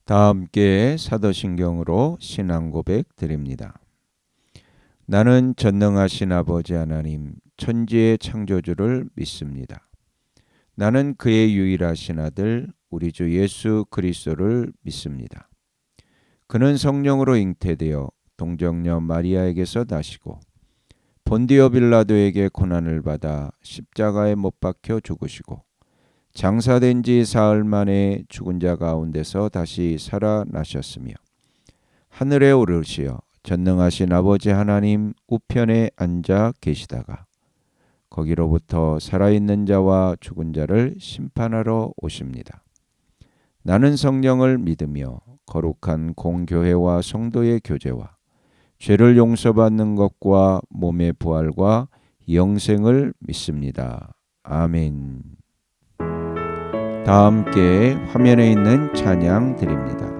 다 함께 사도신경으로 신앙 고백 드립니다. 나는 전능하신 아버지 하나님 천지의 창조주를 믿습니다. 나는 그의 유일하신 아들 우리 주 예수 그리스도를 믿습니다. 그는 성령으로 잉태되어 동정녀 마리아에게서 나시고 본디오 빌라도에게 고난을 받아 십자가에 못 박혀 죽으시고 장사된 지 사흘 만에 죽은 자 가운데서 다시 살아나셨으며 하늘에 오르시어 전능하신 아버지 하나님 우편에 앉아 계시다가 거기로부터 살아있는 자와 죽은 자를 심판하러 오십니다. 나는 성령을 믿으며 거룩한 공교회와 성도의 교제와 죄를 용서받는 것과 몸의 부활과 영생을 믿습니다. 아멘. 다 함께 화면에 있는 찬양 드립니다.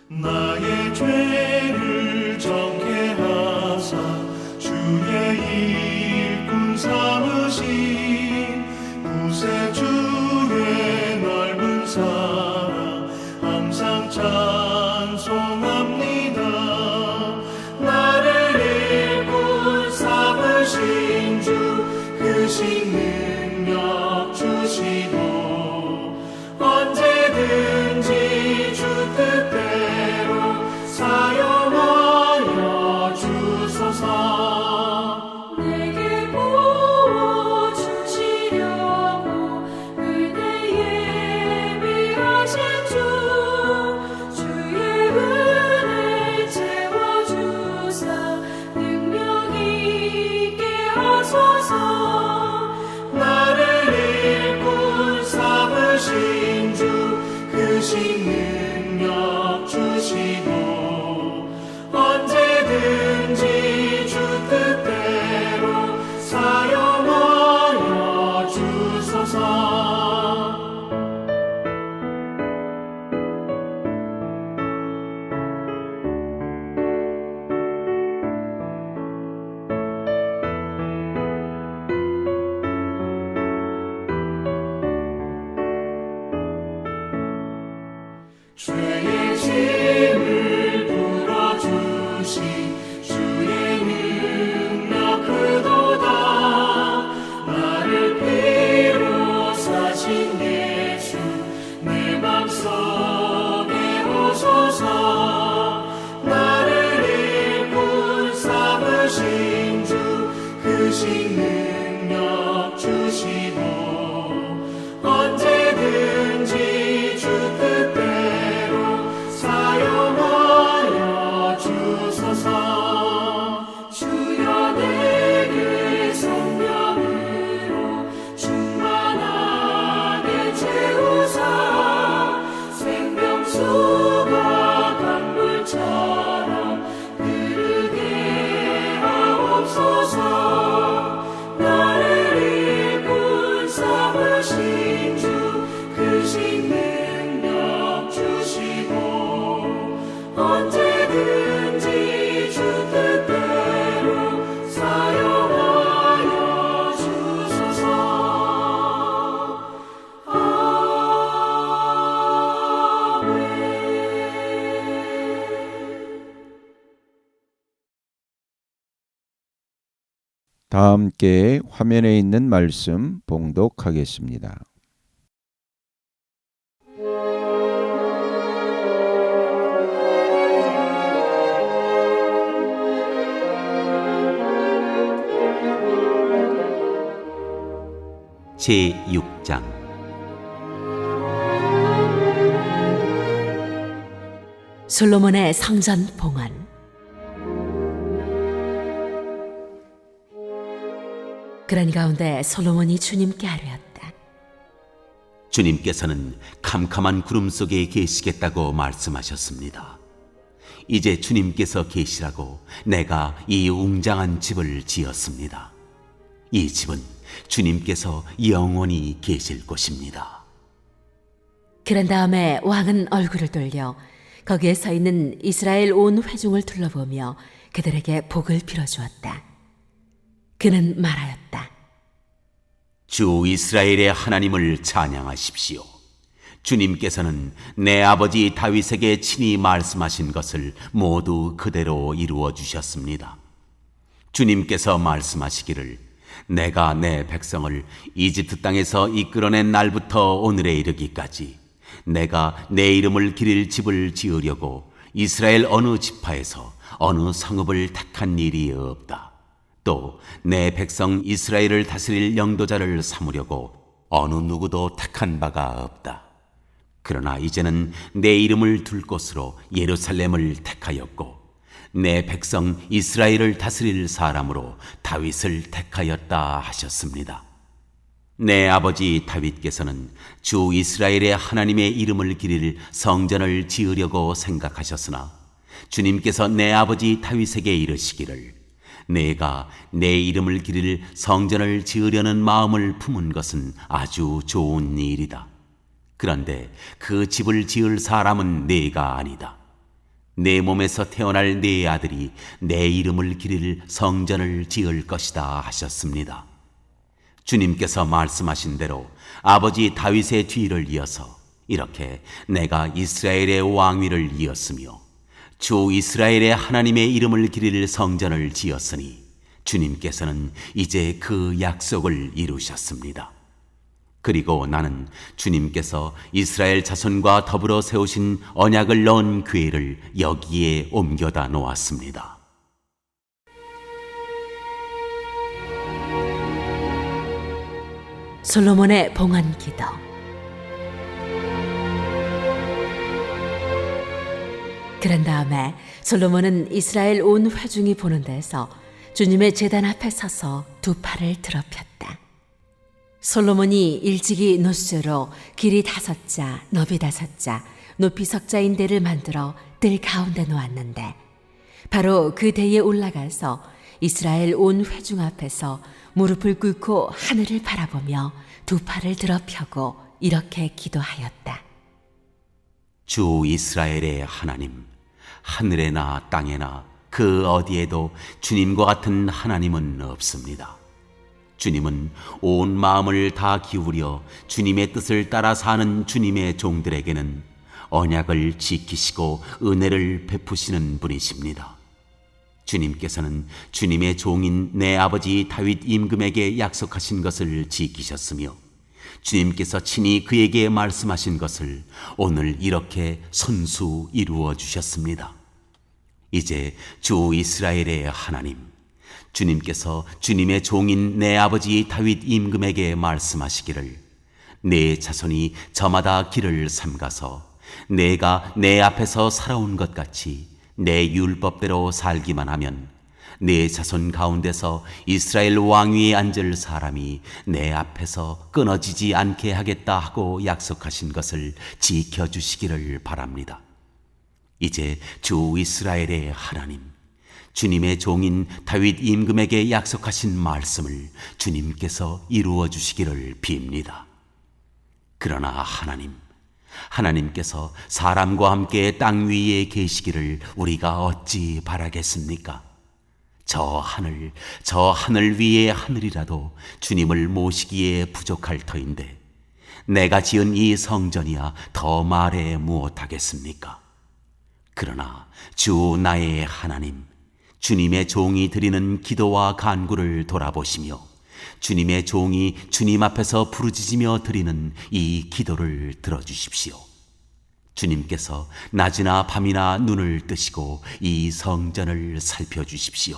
나의 죄를 정케 하사 주의 일꾼 삼으신 구세주의 넓은 사랑 항상 찬송합니다. 나를 일꾼 삼으신 주 크신 능력 주시고 언제든지 주 뜻대로 사용하여 주소서. 내게 부어주시려고 은혜에 예비하신 주 주의 은혜 채워주사 능력 있게 하소서. 나를 일꾼 삼으신 주 크신 능력 주시고 언제든지 주 뜻대로 사용하여 주소서. 죄의 짐을 풀어주시 주의 능력 크도다. 나를 피로 사신 예수 내 맘속에 오소서. 나를 일꾼 삼으신 주 크신 능력 주시고 언제든지 주 뜻대로 사용하여 주소서. 주여 내게 성령으로 충만하게 채우사 생명수가 강물처럼 흐르게 하옵소서. 나를 일꾼 삼으신 주 크신 능력 주시고 언제든지 주 뜻대로 사용하여 주소서. 다 함께 화면에 있는 말씀 봉독하겠습니다. 제6장 솔로몬의 성전 봉헌. 그러니 가운데 솔로몬이 주님께 아뢰었다. 주님께서는 캄캄한 구름 속에 계시겠다고 말씀하셨습니다. 이제 주님께서 계시라고 내가 이 웅장한 집을 지었습니다. 이 집은 주님께서 영원히 계실 곳입니다. 그런 다음에 왕은 얼굴을 돌려 거기에 서 있는 이스라엘 온 회중을 둘러보며 그들에게 복을 빌어주었다. 그는 말하였다. 주 이스라엘의 하나님을 찬양하십시오. 주님께서는 내 아버지 다윗에게 친히 말씀하신 것을 모두 그대로 이루어 주셨습니다. 주님께서 말씀하시기를 내가 내 백성을 이집트 땅에서 이끌어낸 날부터 오늘에 이르기까지 내가 내 이름을 기릴 집을 지으려고 이스라엘 어느 지파에서 어느 성읍을 택한 일이 없다. 또 내 백성 이스라엘을 다스릴 영도자를 삼으려고 어느 누구도 택한 바가 없다. 그러나 이제는 내 이름을 둘 곳으로 예루살렘을 택하였고 내 백성 이스라엘을 다스릴 사람으로 다윗을 택하였다 하셨습니다. 내 아버지 다윗께서는 주 이스라엘의 하나님의 이름을 기릴 성전을 지으려고 생각하셨으나 주님께서 내 아버지 다윗에게 이르시기를 내가 내 이름을 기릴 성전을 지으려는 마음을 품은 것은 아주 좋은 일이다. 그런데 그 집을 지을 사람은 네가 아니다. 내 몸에서 태어날 네 아들이 내 이름을 기릴 성전을 지을 것이다 하셨습니다. 주님께서 말씀하신 대로 아버지 다윗의 뒤를 이어서 이렇게 내가 이스라엘의 왕위를 이었으며 주 이스라엘의 하나님의 이름을 기릴 성전을 지었으니 주님께서는 이제 그 약속을 이루셨습니다. 그리고 나는 주님께서 이스라엘 자손과 더불어 세우신 언약을 넣은 궤를 여기에 옮겨다 놓았습니다. 솔로몬의 봉헌 기도. 그런 다음에 솔로몬은 이스라엘 온 회중이 보는 데서 주님의 제단 앞에 서서 두 팔을 드럽혔다. 솔로몬이 일찍이 노수로 길이 5자, 너비 5자, 높이 석자인 데를 만들어 뜰 가운데 놓았는데 바로 그 대에 올라가서 이스라엘 온 회중 앞에서 무릎을 꿇고 하늘을 바라보며 두 팔을 드럽혀고 이렇게 기도하였다. 주 이스라엘의 하나님, 하늘에나 땅에나 그 어디에도 주님과 같은 하나님은 없습니다. 주님은 온 마음을 다 기울여 주님의 뜻을 따라 사는 주님의 종들에게는 언약을 지키시고 은혜를 베푸시는 분이십니다. 주님께서는 주님의 종인 내 아버지 다윗 임금에게 약속하신 것을 지키셨으며 주님께서 친히 그에게 말씀하신 것을 오늘 이렇게 손수 이루어 주셨습니다. 이제 주 이스라엘의 하나님, 주님께서 주님의 종인 내 아버지 다윗 임금에게 말씀하시기를 내 자손이 저마다 길을 삼가서 내가 내 앞에서 살아온 것 같이 내 율법대로 살기만 하면 내 자손 가운데서 이스라엘 왕위에 앉을 사람이 내 앞에서 끊어지지 않게 하겠다 하고 약속하신 것을 지켜주시기를 바랍니다. 이제 주 이스라엘의 하나님, 주님의 종인 다윗 임금에게 약속하신 말씀을 주님께서 이루어 주시기를 빕니다. 그러나 하나님께서 사람과 함께 땅 위에 계시기를 우리가 어찌 바라겠습니까? 저 하늘 위의 하늘이라도 주님을 모시기에 부족할 터인데 내가 지은 이 성전이야 더 말해 무엇하겠습니까? 그러나 주 나의 하나님, 주님의 종이 드리는 기도와 간구를 돌아보시며 주님의 종이 주님 앞에서 부르짖으며 드리는 이 기도를 들어주십시오. 주님께서 낮이나 밤이나 눈을 뜨시고 이 성전을 살펴주십시오.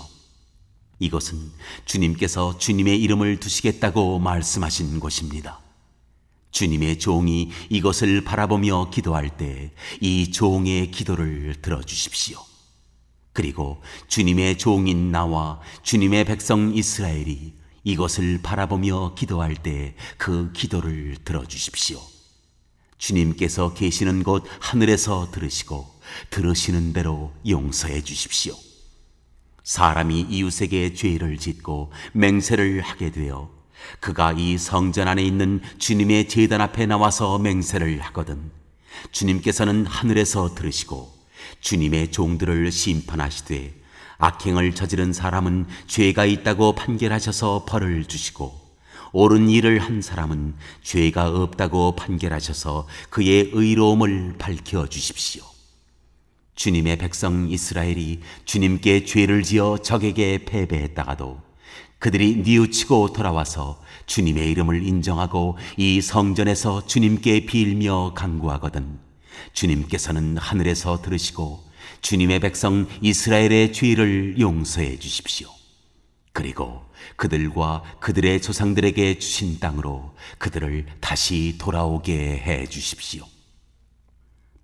이곳은 주님께서 주님의 이름을 두시겠다고 말씀하신 곳입니다. 주님의 종이 이것을 바라보며 기도할 때 이 종의 기도를 들어주십시오. 그리고 주님의 종인 나와 주님의 백성 이스라엘이 이것을 바라보며 기도할 때 그 기도를 들어주십시오. 주님께서 계시는 곳 하늘에서 들으시고 들으시는 대로 용서해 주십시오. 사람이 이웃에게 죄를 짓고 맹세를 하게 되어 그가 이 성전 안에 있는 주님의 제단 앞에 나와서 맹세를 하거든 주님께서는 하늘에서 들으시고 주님의 종들을 심판하시되 악행을 저지른 사람은 죄가 있다고 판결하셔서 벌을 주시고 옳은 일을 한 사람은 죄가 없다고 판결하셔서 그의 의로움을 밝혀주십시오. 주님의 백성 이스라엘이 주님께 죄를 지어 적에게 패배했다가도 그들이 뉘우치고 돌아와서 주님의 이름을 인정하고 이 성전에서 주님께 빌며 간구하거든 주님께서는 하늘에서 들으시고 주님의 백성 이스라엘의 죄를 용서해 주십시오. 그리고 그들과 그들의 조상들에게 주신 땅으로 그들을 다시 돌아오게 해 주십시오.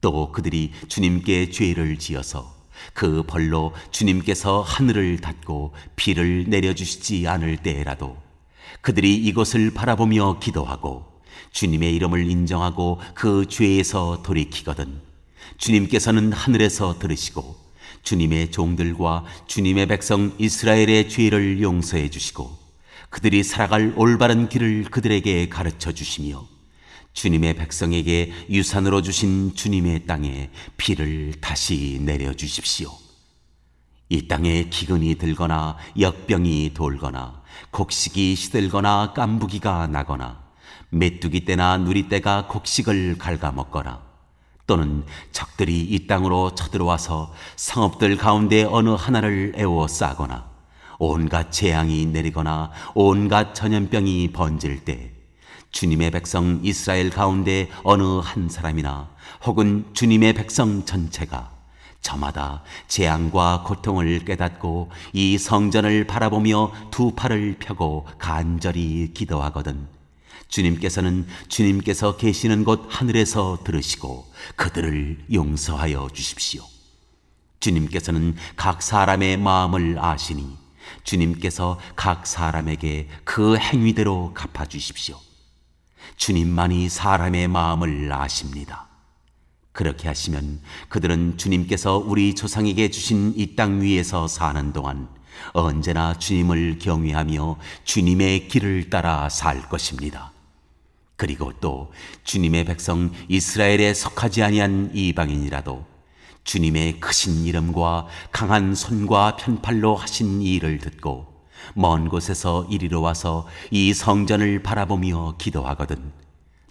또 그들이 주님께 죄를 지어서 그 벌로 주님께서 하늘을 닫고 비를 내려주시지 않을 때라도 그들이 이곳을 바라보며 기도하고 주님의 이름을 인정하고 그 죄에서 돌이키거든 주님께서는 하늘에서 들으시고 주님의 종들과 주님의 백성 이스라엘의 죄를 용서해 주시고 그들이 살아갈 올바른 길을 그들에게 가르쳐 주시며 주님의 백성에게 유산으로 주신 주님의 땅에 비를 다시 내려주십시오. 이 땅에 기근이 들거나 역병이 돌거나 곡식이 시들거나 깐부기가 나거나 메뚜기 때나 누리 때가 곡식을 갉아먹거나 또는 적들이 이 땅으로 쳐들어와서 성읍들 가운데 어느 하나를 에워싸거나 온갖 재앙이 내리거나 온갖 전염병이 번질 때 주님의 백성 이스라엘 가운데 어느 한 사람이나 혹은 주님의 백성 전체가 저마다 재앙과 고통을 깨닫고 이 성전을 바라보며 두 팔을 펴고 간절히 기도하거든 주님께서는 주님께서 계시는 곳 하늘에서 들으시고 그들을 용서하여 주십시오. 주님께서는 각 사람의 마음을 아시니 주님께서 각 사람에게 그 행위대로 갚아주십시오. 주님만이 사람의 마음을 아십니다. 그렇게 하시면 그들은 주님께서 우리 조상에게 주신 이 땅 위에서 사는 동안 언제나 주님을 경외하며 주님의 길을 따라 살 것입니다. 그리고 또 주님의 백성 이스라엘에 속하지 아니한 이방인이라도 주님의 크신 이름과 강한 손과 편팔로 하신 일을 듣고 먼 곳에서 이리로 와서 이 성전을 바라보며 기도하거든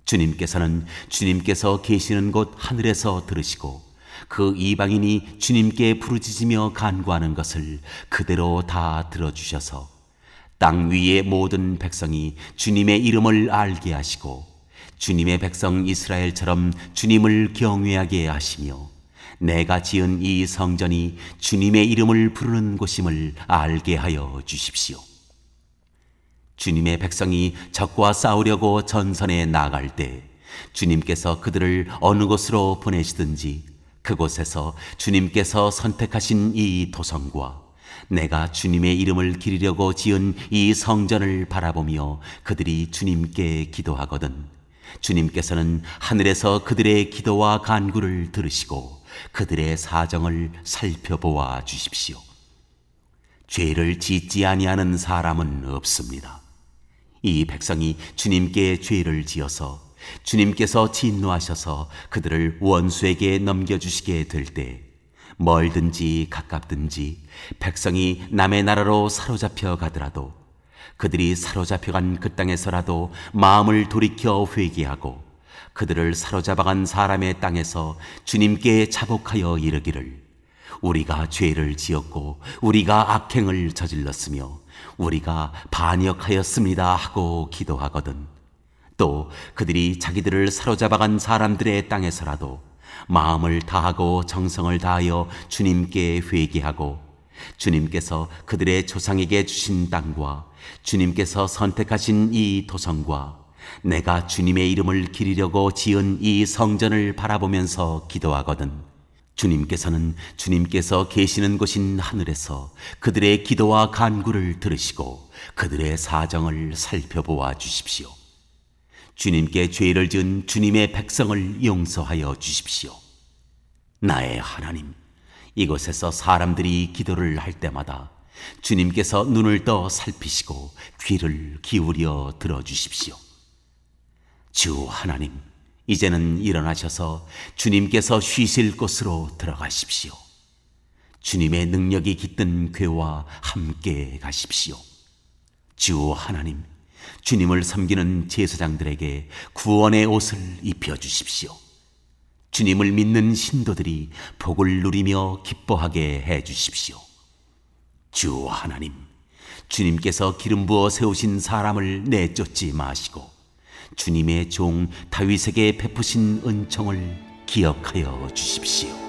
주님께서는 주님께서 계시는 곳 하늘에서 들으시고 그 이방인이 주님께 부르짖으며 간구하는 것을 그대로 다 들어주셔서 땅 위의 모든 백성이 주님의 이름을 알게 하시고 주님의 백성 이스라엘처럼 주님을 경외하게 하시며 내가 지은 이 성전이 주님의 이름을 부르는 곳임을 알게 하여 주십시오. 주님의 백성이 적과 싸우려고 전선에 나갈 때 주님께서 그들을 어느 곳으로 보내시든지 그곳에서 주님께서 선택하신 이 도성과 내가 주님의 이름을 기리려고 지은 이 성전을 바라보며 그들이 주님께 기도하거든 주님께서는 하늘에서 그들의 기도와 간구를 들으시고 그들의 사정을 살펴보아 주십시오. 죄를 짓지 아니하는 사람은 없습니다. 이 백성이 주님께 죄를 지어서 주님께서 진노하셔서 그들을 원수에게 넘겨주시게 될 때 멀든지 가깝든지 백성이 남의 나라로 사로잡혀 가더라도 그들이 사로잡혀간 그 땅에서라도 마음을 돌이켜 회개하고 그들을 사로잡아간 사람의 땅에서 주님께 자복하여 이르기를 우리가 죄를 지었고 우리가 악행을 저질렀으며 우리가 반역하였습니다 하고 기도하거든 또 그들이 자기들을 사로잡아간 사람들의 땅에서라도 마음을 다하고 정성을 다하여 주님께 회개하고 주님께서 그들의 조상에게 주신 땅과 주님께서 선택하신 이 도성과 내가 주님의 이름을 기리려고 지은 이 성전을 바라보면서 기도하거든 주님께서는 주님께서 계시는 곳인 하늘에서 그들의 기도와 간구를 들으시고 그들의 사정을 살펴보아 주십시오. 주님께 죄를 지은 주님의 백성을 용서하여 주십시오. 나의 하나님, 이곳에서 사람들이 기도를 할 때마다 주님께서 눈을 떠 살피시고 귀를 기울여 들어주십시오. 주 하나님, 이제는 일어나셔서 주님께서 쉬실 곳으로 들어가십시오. 주님의 능력이 깃든 궤와 함께 가십시오. 주 하나님, 주님을 섬기는 제사장들에게 구원의 옷을 입혀주십시오. 주님을 믿는 신도들이 복을 누리며 기뻐하게 해주십시오. 주 하나님, 주님께서 기름 부어 세우신 사람을 내쫓지 마시고 주님의 종 다윗에게 베푸신 은총을 기억하여 주십시오.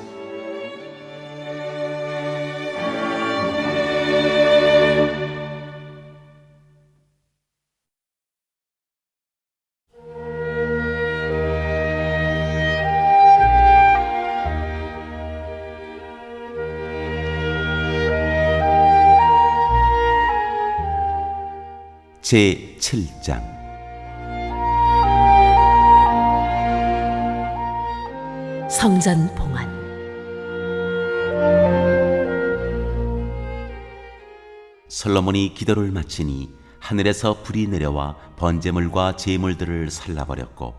제7장 성전 봉헌. 솔로몬이 기도를 마치니 하늘에서 불이 내려와 번제물과 제물들을 살라버렸고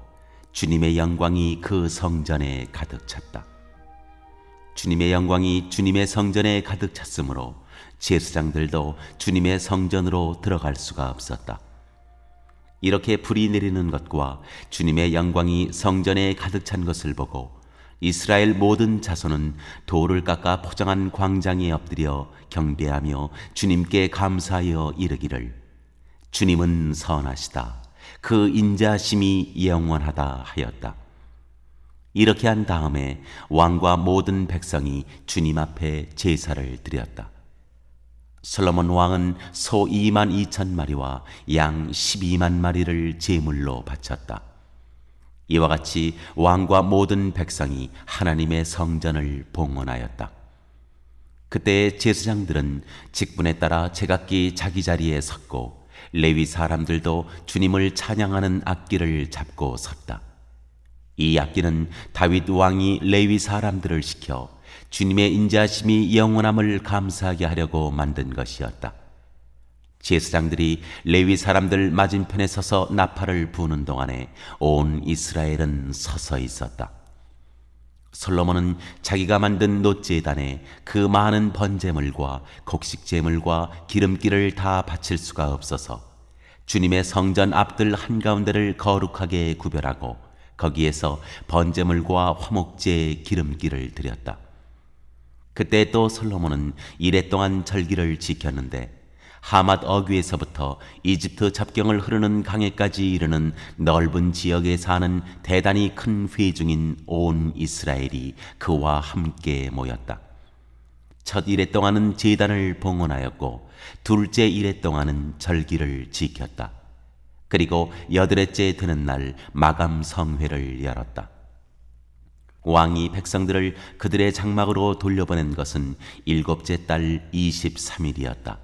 주님의 영광이 그 성전에 가득 찼다. 주님의 영광이 주님의 성전에 가득 찼으므로 제사장들도 주님의 성전으로 들어갈 수가 없었다. 이렇게 불이 내리는 것과 주님의 영광이 성전에 가득 찬 것을 보고 이스라엘 모든 자손은 돌을 깎아 포장한 광장에 엎드려 경배하며 주님께 감사하여 이르기를 주님은 선하시다. 그 인자심이 영원하다 하였다. 이렇게 한 다음에 왕과 모든 백성이 주님 앞에 제사를 드렸다. 솔로몬 왕은 소 2만 2천 마리와 양 12만 마리를 제물로 바쳤다. 이와 같이 왕과 모든 백성이 하나님의 성전을 봉헌하였다. 그때 제사장들은 직분에 따라 제각기 자기 자리에 섰고 레위 사람들도 주님을 찬양하는 악기를 잡고 섰다. 이 악기는 다윗 왕이 레위 사람들을 시켜 주님의 인자심이 영원함을 감사하게 하려고 만든 것이었다. 제사장들이 레위 사람들 맞은편에 서서 나팔을 부는 동안에 온 이스라엘은 서서 있었다. 솔로몬은 자기가 만든 놋제단에 그 많은 번제물과 곡식제물과 기름기를 다 바칠 수가 없어서 주님의 성전 앞들 한가운데를 거룩하게 구별하고 거기에서 번제물과 화목제 기름기를 드렸다. 그때 또 솔로몬은 이레 동안 절기를 지켰는데 하맛 어귀에서부터 이집트 접경을 흐르는 강에까지 이르는 넓은 지역에 사는 대단히 큰 회중인 온 이스라엘이 그와 함께 모였다. 첫 이레 동안은 제단을 봉헌하였고 둘째 이레 동안은 절기를 지켰다. 그리고 여덟째 되는 날 마감 성회를 열었다. 왕이 백성들을 그들의 장막으로 돌려보낸 것은 7째 달 23일이었다.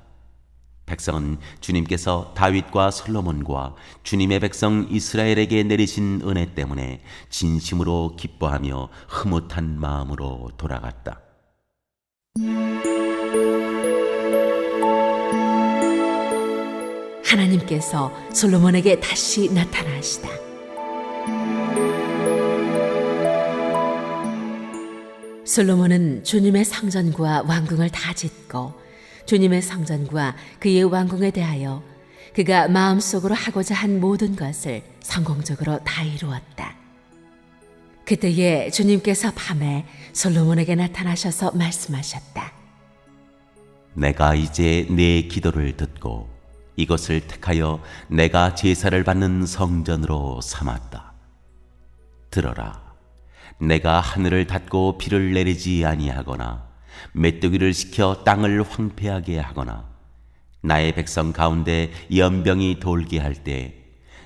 백성은 주님께서 다윗과 솔로몬과 주님의 백성 이스라엘에게 내리신 은혜 때문에 진심으로 기뻐하며 흐뭇한 마음으로 돌아갔다. 하나님께서 솔로몬에게 다시 나타나시다. 솔로몬은 주님의 성전과 왕궁을 다 짓고 주님의 성전과 그의 왕궁에 대하여 그가 마음속으로 하고자 한 모든 것을 성공적으로 다 이루었다. 그때에 주님께서 밤에 솔로몬에게 나타나셔서 말씀하셨다. 내가 이제 내 기도를 듣고 이것을 택하여 내가 제사를 받는 성전으로 삼았다. 들어라. 내가 하늘을 닫고 비를 내리지 아니하거나 메뚜기를 시켜 땅을 황폐하게 하거나 나의 백성 가운데 연병이 돌게 할 때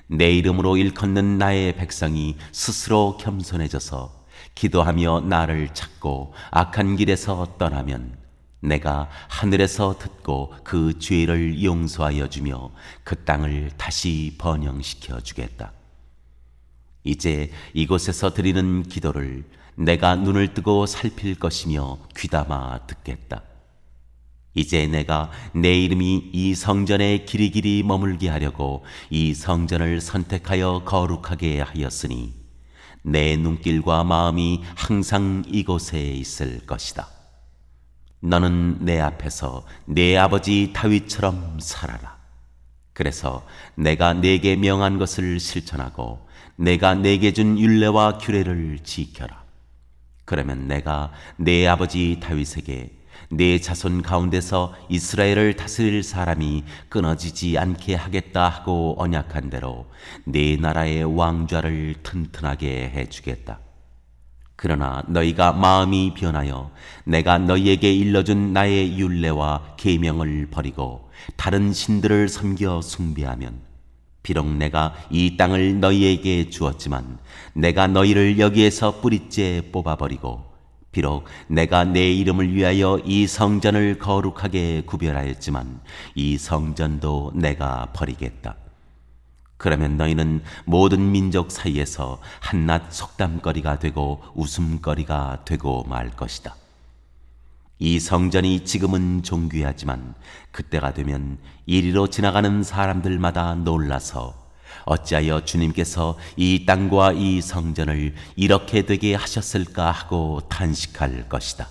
내 이름으로 일컫는 나의 백성이 스스로 겸손해져서 기도하며 나를 찾고 악한 길에서 떠나면 내가 하늘에서 듣고 그 죄를 용서하여 주며 그 땅을 다시 번영시켜 주겠다. 이제 이곳에서 드리는 기도를 내가 눈을 뜨고 살필 것이며 귀담아 듣겠다. 이제 내가 내 이름이 이 성전에 길이길이 머물게 하려고 이 성전을 선택하여 거룩하게 하였으니 내 눈길과 마음이 항상 이곳에 있을 것이다. 너는 내 앞에서 내 아버지 다윗처럼 살아라. 그래서 내가 네게 명한 것을 실천하고 내가 네게 준 율례와 규례를 지켜라. 그러면 내가 내 아버지 다윗에게 네 자손 가운데서 이스라엘을 다스릴 사람이 끊어지지 않게 하겠다 하고 언약한 대로 네 나라의 왕좌를 튼튼하게 해주겠다. 그러나 너희가 마음이 변하여 내가 너희에게 일러준 나의 율례와 계명을 버리고 다른 신들을 섬겨 숭배하면 비록 내가 이 땅을 너희에게 주었지만 내가 너희를 여기에서 뿌리째 뽑아버리고 비록 내가 내 이름을 위하여 이 성전을 거룩하게 구별하였지만 이 성전도 내가 버리겠다. 그러면 너희는 모든 민족 사이에서 한낱 속담거리가 되고 웃음거리가 되고 말 것이다. 이 성전이 지금은 존귀하지만 그때가 되면 이리로 지나가는 사람들마다 놀라서 어찌하여 주님께서 이 땅과 이 성전을 이렇게 되게 하셨을까 하고 탄식할 것이다.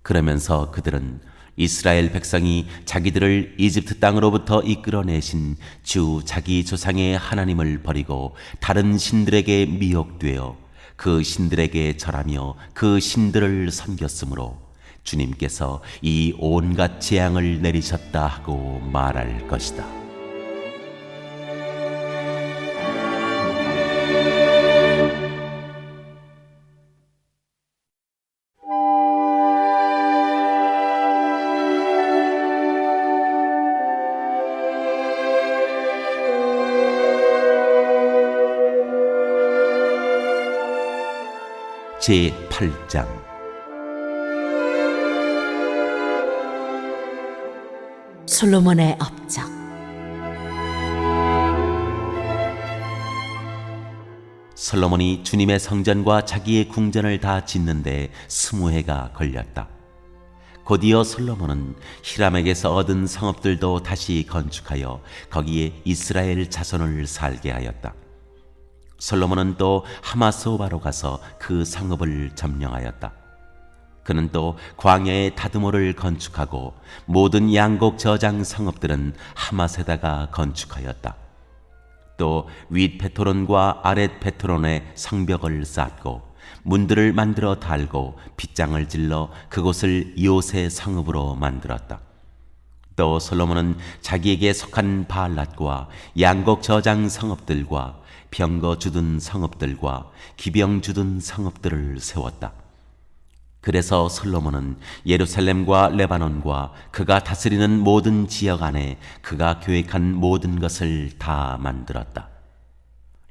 그러면서 그들은 이스라엘 백성이 자기들을 이집트 땅으로부터 이끌어내신 주 자기 조상의 하나님을 버리고 다른 신들에게 미혹되어 그 신들에게 절하며 그 신들을 섬겼으므로 주님께서 이 온갖 재앙을 내리셨다 하고 말할 것이다. 제8장 솔로몬의 업적. 솔로몬이 주님의 성전과 자기의 궁전을 다 짓는데 20해가 걸렸다. 곧이어 솔로몬은 히람에게서 얻은 성읍들도 다시 건축하여 거기에 이스라엘 자손을 살게 하였다. 솔로몬은 또 하마스오바로 가서 그 성읍을 점령하였다. 그는 또 광야의 다드모를 건축하고 모든 양곡 저장 성읍들은 하맛에다가 건축하였다. 또 윗 베토론과 아랫 베토론에 성벽을 쌓고 문들을 만들어 달고 빗장을 질러 그곳을 요새 성읍으로 만들었다. 또 솔로몬은 자기에게 속한 바알랏과 양곡 저장 성읍들과 병거 주둔 성읍들과 기병 주둔 성읍들을 세웠다. 그래서 솔로몬은 예루살렘과 레바논과 그가 다스리는 모든 지역 안에 그가 계획한 모든 것을 다 만들었다.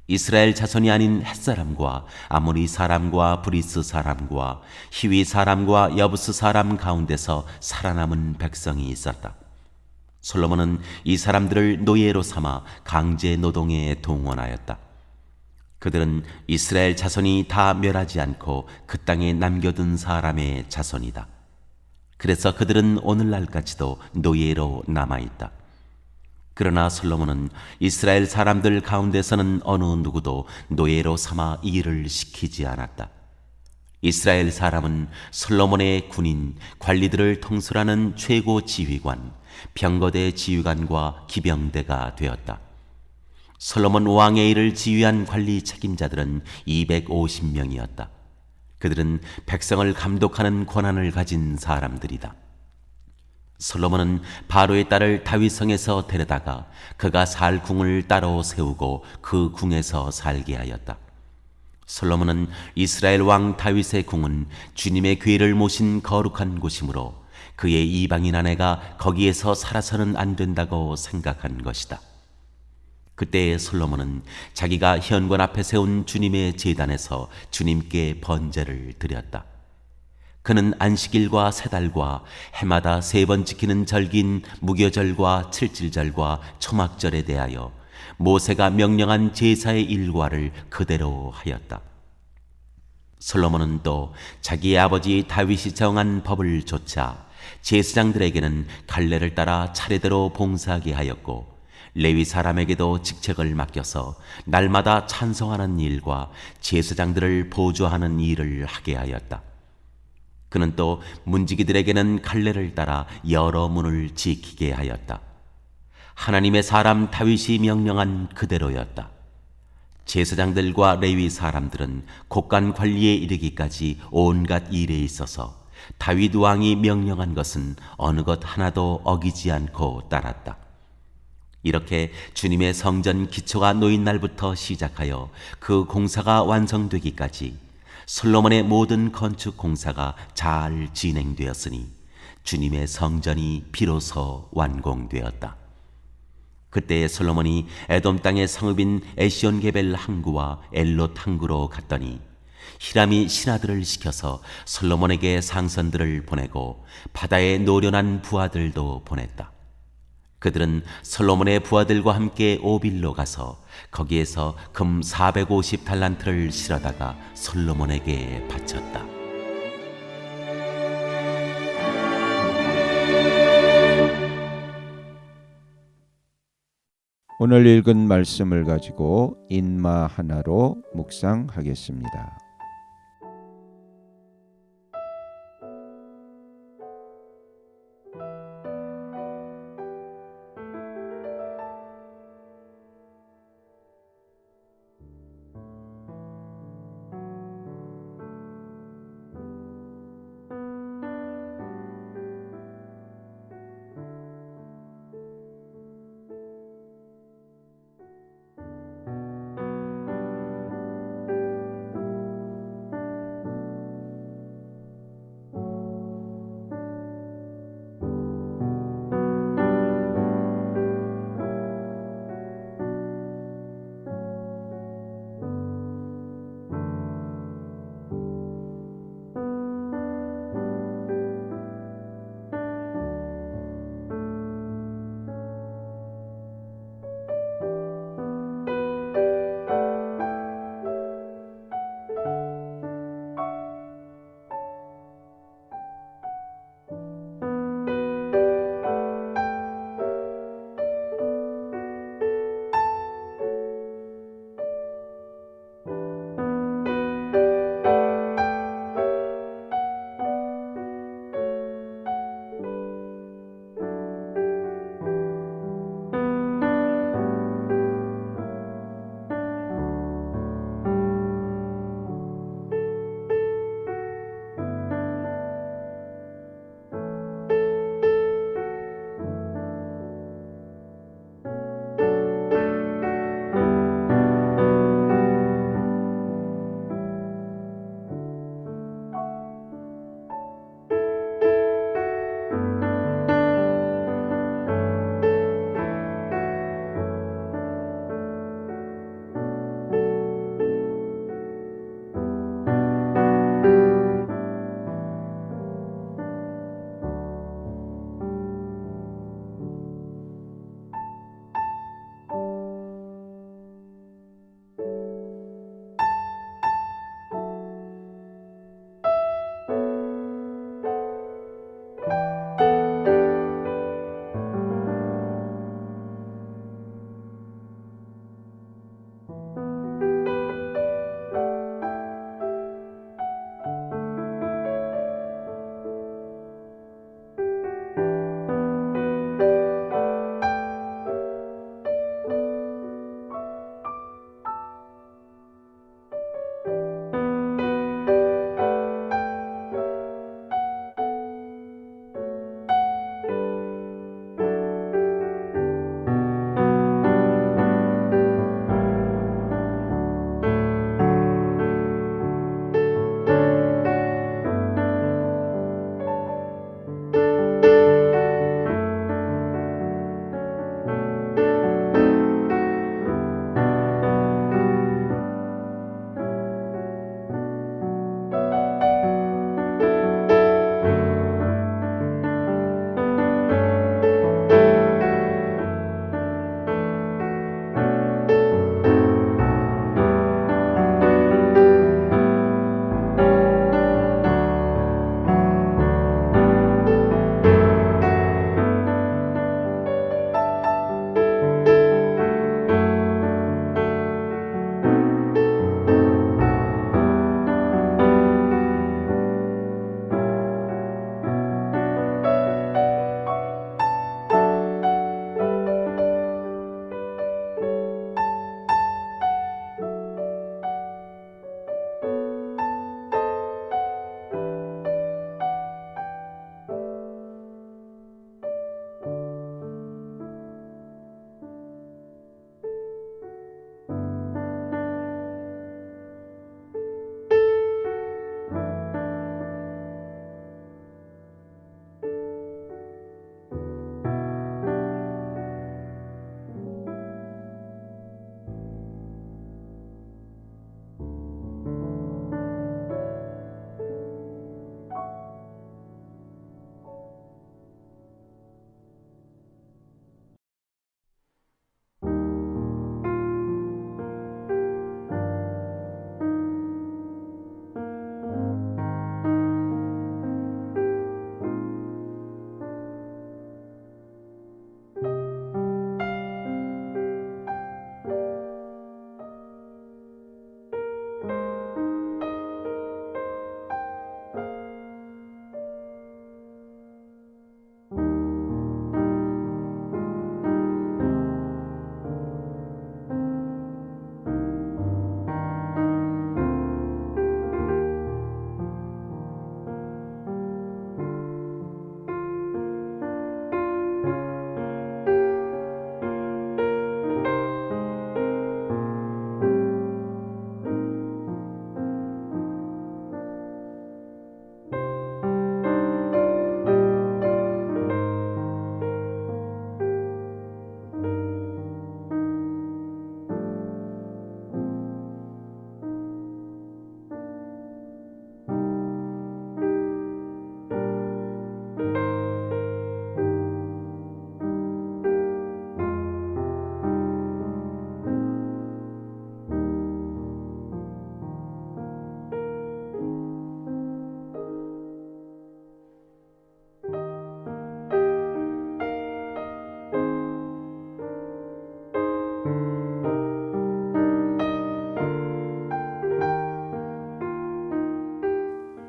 이스라엘 자손이 아닌 헷사람과 아모리 사람과 브리스 사람과 히위 사람과 여부스 사람 가운데서 살아남은 백성이 있었다. 솔로몬은 이 사람들을 노예로 삼아 강제 노동에 동원하였다. 그들은 이스라엘 자손이 다 멸하지 않고 그 땅에 남겨둔 사람의 자손이다. 그래서 그들은 오늘날까지도 노예로 남아있다. 그러나 솔로몬은 이스라엘 사람들 가운데서는 어느 누구도 노예로 삼아 일을 시키지 않았다. 이스라엘 사람은 솔로몬의 군인, 관리들을 통솔하는 최고 지휘관, 병거대 지휘관과 기병대가 되었다. 솔로몬 왕의 일을 지휘한 관리 책임자들은 250명이었다. 그들은 백성을 감독하는 권한을 가진 사람들이다. 솔로몬은 바로의 딸을 다윗성에서 데려다가 그가 살 궁을 따로 세우고 그 궁에서 살게 하였다. 솔로몬은 이스라엘 왕 다윗의 궁은 주님의 궤를 모신 거룩한 곳이므로 그의 이방인 아내가 거기에서 살아서는 안 된다고 생각한 것이다. 그때 솔로몬은 자기가 현관 앞에 세운 주님의 제단에서 주님께 번제를 드렸다. 그는 안식일과 세 달과 해마다 3번 지키는 절기인 무교절과 칠칠절과 초막절에 대하여 모세가 명령한 제사의 일과를 그대로 하였다. 솔로몬은 또 자기의 아버지 다윗이 정한 법을 좇아 제사장들에게는 갈례를 따라 차례대로 봉사하게 하였고 레위 사람에게도 직책을 맡겨서 날마다 찬송하는 일과 제사장들을 보조하는 일을 하게 하였다. 그는 또 문지기들에게는 갈래를 따라 여러 문을 지키게 하였다. 하나님의 사람 다윗이 명령한 그대로였다. 제사장들과 레위 사람들은 곡간 관리에 이르기까지 온갖 일에 있어서 다윗 왕이 명령한 것은 어느 것 하나도 어기지 않고 따랐다. 이렇게 주님의 성전 기초가 놓인 날부터 시작하여 그 공사가 완성되기까지 솔로몬의 모든 건축 공사가 잘 진행되었으니 주님의 성전이 비로소 완공되었다. 그때 솔로몬이 에돔 땅의 성읍인 에시온게벨 항구와 엘롯 항구로 갔더니 히람이 신하들을 시켜서 솔로몬에게 상선들을 보내고 바다에 노련한 부하들도 보냈다. 그들은 솔로몬의 부하들과 함께 오빌로 가서 거기에서 금 450달란트를 실어다가 솔로몬에게 바쳤다. 오늘 읽은 말씀을 가지고 인마 하나로 묵상하겠습니다.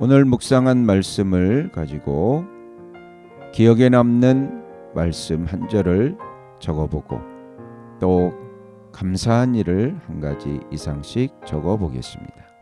오늘 묵상한 말씀을 가지고 기억에 남는 말씀 한 절을 적어보고 또 감사한 일을 한 가지 이상씩 적어보겠습니다.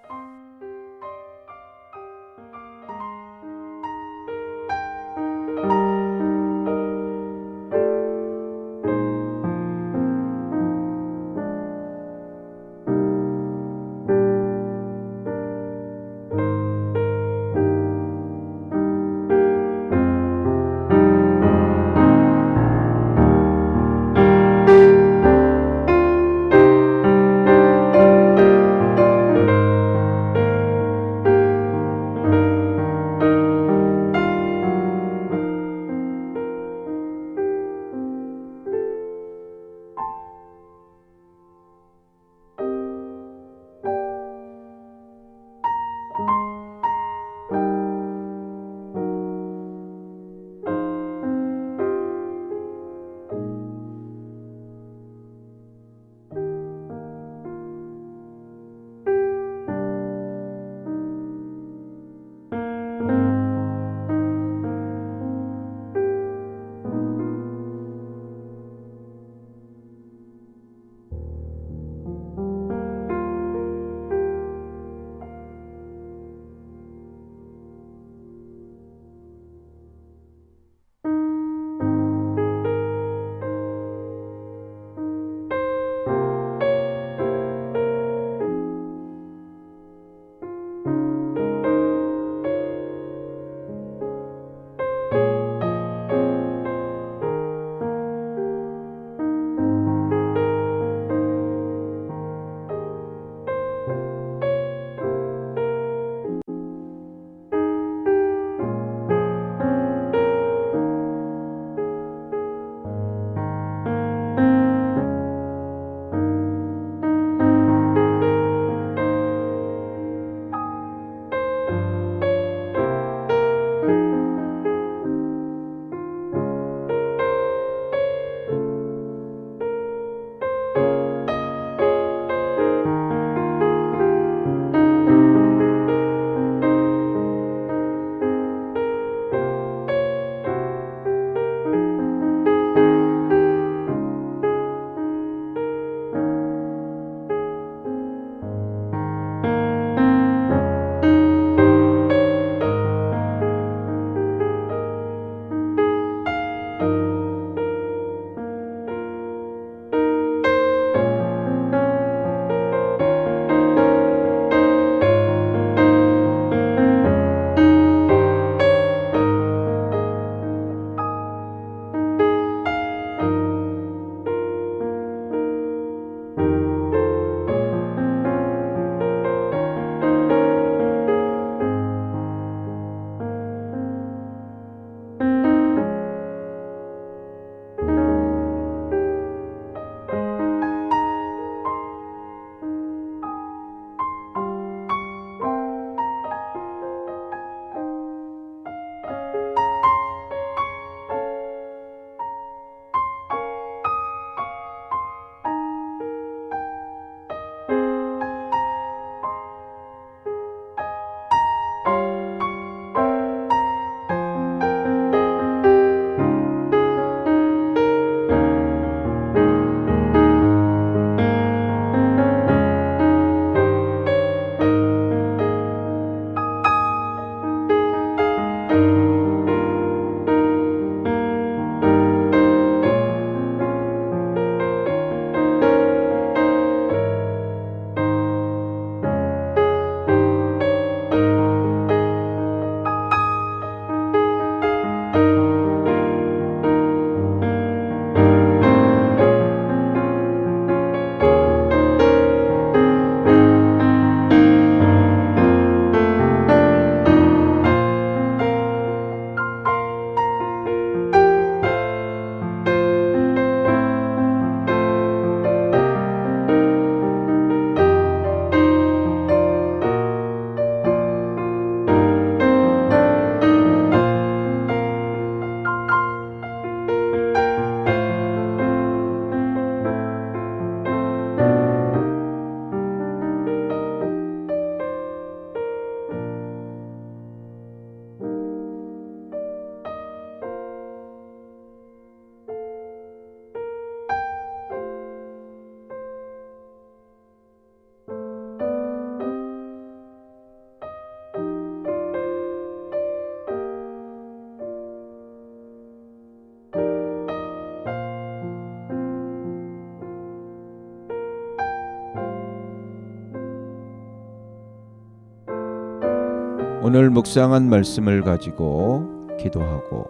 오늘 묵상한 말씀을 가지고 기도하고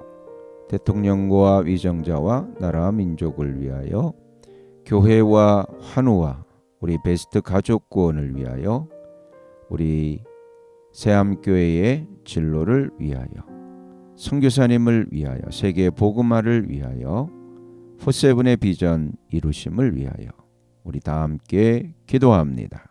대통령과 위정자와 나라 민족을 위하여 교회와 환우와 우리 베스트 가족 구원을 위하여 우리 새암교회의 진로를 위하여 선교사님을 위하여 세계 복음화를 위하여 포세븐의 비전 이루심을 위하여 우리 다 함께 기도합니다.